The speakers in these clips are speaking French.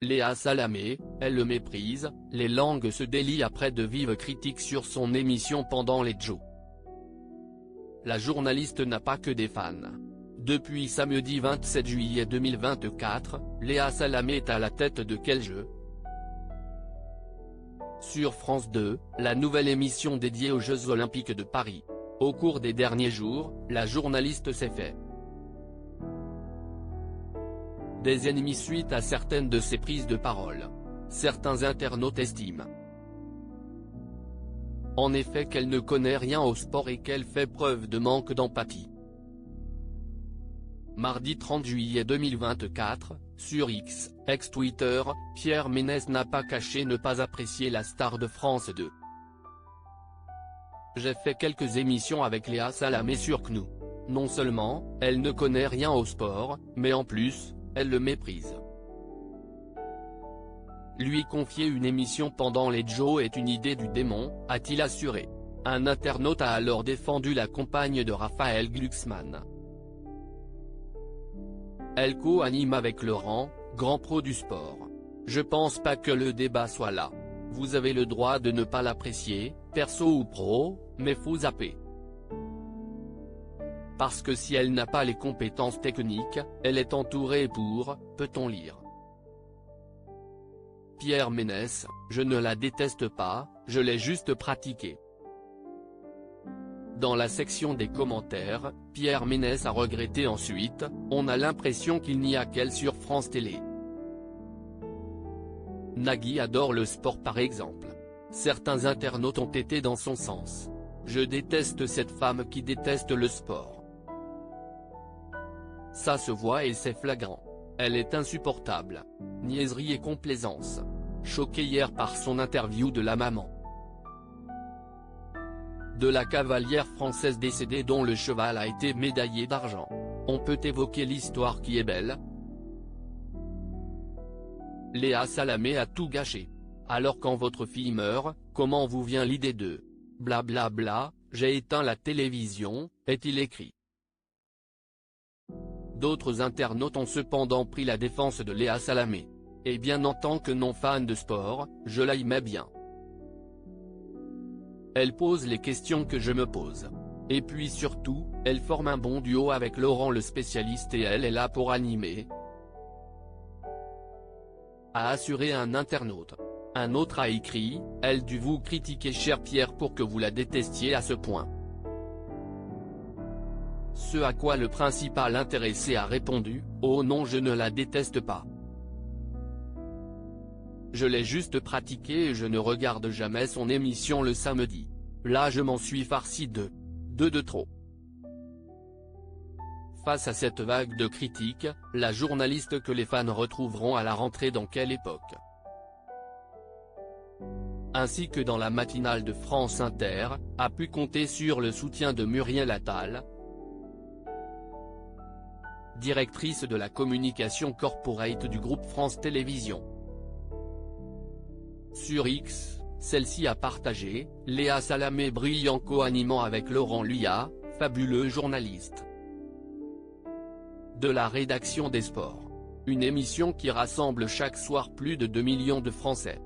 Léa Salamé, elle le méprise, les langues se délient après de vives critiques sur son émission pendant les JO. La journaliste n'a pas que des fans. Depuis samedi 27 juillet 2024, Léa Salamé est à la tête de Quel jeu ? Sur France 2, la nouvelle émission dédiée aux Jeux Olympiques de Paris. Au cours des derniers jours, la journaliste s'est fait des ennemis suite à certaines de ses prises de parole. Certains internautes estiment en effet qu'elle ne connaît rien au sport et qu'elle fait preuve de manque d'empathie. Mardi 30 juillet 2024, sur X, ex-Twitter, Pierre Ménès n'a pas caché ne pas apprécier la star de France 2. J'ai fait quelques émissions avec Léa Salamé sur CNU. Non seulement, elle ne connaît rien au sport, mais en plus, elle le méprise. Lui confier une émission pendant les JO est une idée du démon, a-t-il assuré. Un internaute a alors défendu la compagne de Raphaël Glucksmann. Elle co-anime avec Laurent, grand pro du sport. Je pense pas que le débat soit là. Vous avez le droit de ne pas l'apprécier, perso ou pro, mais faut zapper. Parce que si elle n'a pas les compétences techniques, elle est entourée pour, peut-on lire. Pierre Ménès, je ne la déteste pas, je l'ai juste pratiquée. Dans la section des commentaires, Pierre Ménès a regretté ensuite, on a l'impression qu'il n'y a qu'elle sur France Télé. Nagui adore le sport par exemple. Certains internautes ont été dans son sens. Je déteste cette femme qui déteste le sport. Ça se voit et c'est flagrant. Elle est insupportable. Niaiserie et complaisance. Choqué hier par son interview de la maman de la cavalière française décédée dont le cheval a été médaillé d'argent. On peut évoquer l'histoire qui est belle. Léa Salamé a tout gâché. Alors quand votre fille meurt, comment vous vient l'idée de « blablabla, j'ai éteint la télévision », est-il écrit. D'autres internautes ont cependant pris la défense de Léa Salamé. Et bien en tant que non-fan de sport, je l'aimais bien. Elle pose les questions que je me pose. Et puis surtout, elle forme un bon duo avec Laurent le spécialiste et elle est là pour animer. A assuré un internaute. Un autre a écrit, elle dut vous critiquer cher Pierre pour que vous la détestiez à ce point. Ce à quoi le principal intéressé a répondu, oh non je ne la déteste pas. Je l'ai juste pratiquée et je ne regarde jamais son émission le samedi. Là je m'en suis farci deux de trop. Face à cette vague de critiques, la journaliste que les fans retrouveront à la rentrée dans Quelle époque ? Ainsi que dans la matinale de France Inter, a pu compter sur le soutien de Muriel Attal, directrice de la communication corporate du groupe France Télévisions. Sur X, celle-ci a partagé, Léa Salamé brille en co-animant avec Laurent Luyat, fabuleux journaliste de la rédaction des sports. Une émission qui rassemble chaque soir plus de 2 millions de Français.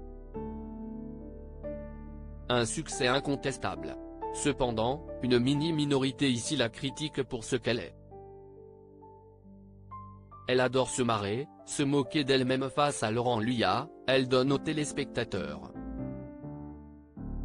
Un succès incontestable. Cependant, une mini-minorité ici la critique pour ce qu'elle est. Elle adore se marrer, se moquer d'elle-même face à Laurent Luyat, elle donne aux téléspectateurs